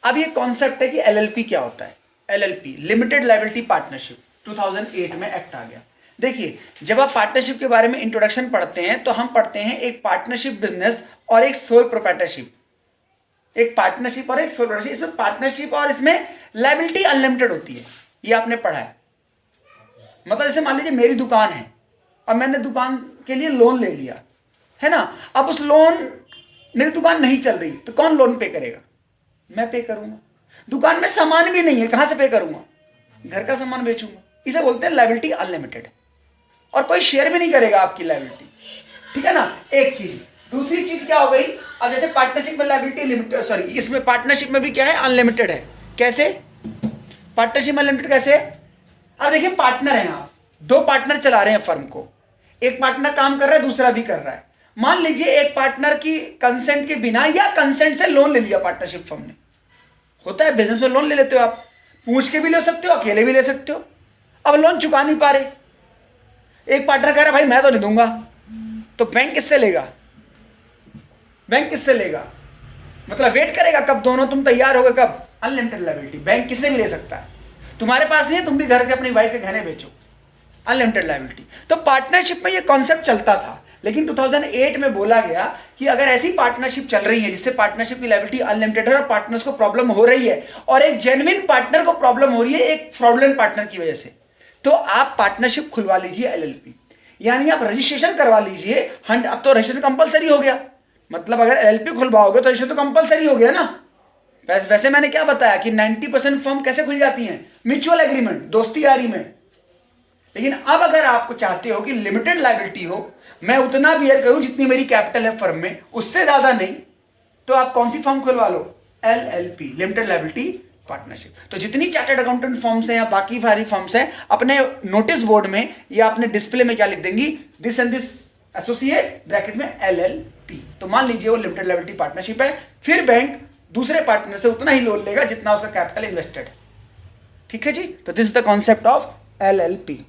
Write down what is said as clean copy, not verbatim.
अब ये कॉन्सेप्ट है कि एलएलपी क्या होता है। एलएलपी लिमिटेड लायबिलिटी पार्टनरशिप 2008 में एक्ट आ गया। देखिए, जब आप पार्टनरशिप के बारे में इंट्रोडक्शन पढ़ते हैं तो हम पढ़ते हैं एक पार्टनरशिप बिजनेस और एक सोल प्रोप्राइटरशिप। एक पार्टनरशिप और एक सोल प्रोप्राइटरशिप, इसमें पार्टनरशिप और इसमें लायबिलिटी अनलिमिटेड होती है, ये आपने पढ़ा है। मतलब जैसे मान लीजिए मेरी दुकान है और मैंने दुकान के लिए लोन ले लिया है ना। अब उस लोन, मेरी दुकान नहीं चल रही तो कौन लोन पे करेगा? मैं पे करूंगा। दुकान में सामान भी नहीं है, कहां से पे करूंगा? घर का सामान बेचूंगा। इसे बोलते हैं लायबिलिटी अनलिमिटेड, और कोई शेयर भी नहीं करेगा आपकी लायबिलिटी, ठीक है ना। एक चीज। दूसरी चीज क्या हो गई, अब जैसे पार्टनरशिप में लायबिलिटी लिमिटेड, सॉरी इसमें पार्टनरशिप में भी क्या है, अनलिमिटेड है। कैसे पार्टनरशिप में अनलिमिटेड कैसे? अब देखिए, पार्टनर हैं आप, दो पार्टनर चला रहे हैं फर्म को, एक पार्टनर काम कर रहा है, दूसरा भी कर रहा है। मान लीजिए एक पार्टनर की कंसेंट के बिना या कंसेंट से लोन ले लिया पार्टनरशिप फर्म ने। होता है बिजनेस में, लोन ले लेते हो आप, पूछ के भी ले सकते हो, अकेले भी ले सकते हो। अब लोन चुका नहीं पा रहे, एक पार्टनर कह रहा है भाई मैं तो नहीं दूंगा, तो बैंक किससे लेगा? बैंक किससे लेगा? मतलब वेट करेगा कब दोनों तुम तैयार हो गए, कब? अनलिमिटेड लायबिलिटी, बैंक किससे भी ले सकता है। तुम्हारे पास नहीं है, तुम भी घर के अपनी वाइफ के गहने बेचो, अनलिमिटेड लायबिलिटी। तो पार्टनरशिप में ये कॉन्सेप्ट चलता था, लेकिन 2008 में बोला गया कि अगर ऐसी पार्टनरशिप चल रही है जिससे पार्टनरशिप की लायबिलिटी अनलिमिटेड है और पार्टनर्स को प्रॉब्लम हो रही है, और एक जेन्युइन पार्टनर को प्रॉब्लम हो रही है एक फ्रॉडुलेंट पार्टनर की वजह से, तो आप पार्टनरशिप खुलवा लीजिए एलएलपी, यानी आप रजिस्ट्रेशन करवा लीजिए। अब तो रजिस्ट्रेशन कंपलसरी हो गया, मतलब अगर एलएलपी खुलवाओगे तो रजिस्ट्रेशन तो कंपलसरी हो गया ना। वैसे मैंने क्या बताया कि 90% फर्म कैसे खुल जाती हैं? म्यूचुअल एग्रीमेंट, दोस्ती यारी में। लेकिन अब अगर आपको चाहते हो कि लिमिटेड लायबिलिटी हो, मैं उतना बियर करूं जितनी मेरी कैपिटल है फर्म में, उससे ज्यादा नहीं, तो आप कौन सी फर्म खुलवा लो? LLP, limited liability partnership. तो जितनी चार्टर्ड अकाउंटेंट फर्म्स हैं या बाकी सारी फर्म्स हैं, अपने नोटिस बोर्ड में या अपने डिस्प्ले में क्या लिख देंगी? This and this associate bracket में एलएलपी। तो मान लीजिए वो लिमिटेड लायबिलिटी पार्टनरशिप है, फिर बैंक दूसरे पार्टनर से उतना ही लोन लेगा जितना उसका कैपिटल इन्वेस्टेड है। ठीक है जी। तो this is the concept of LLP.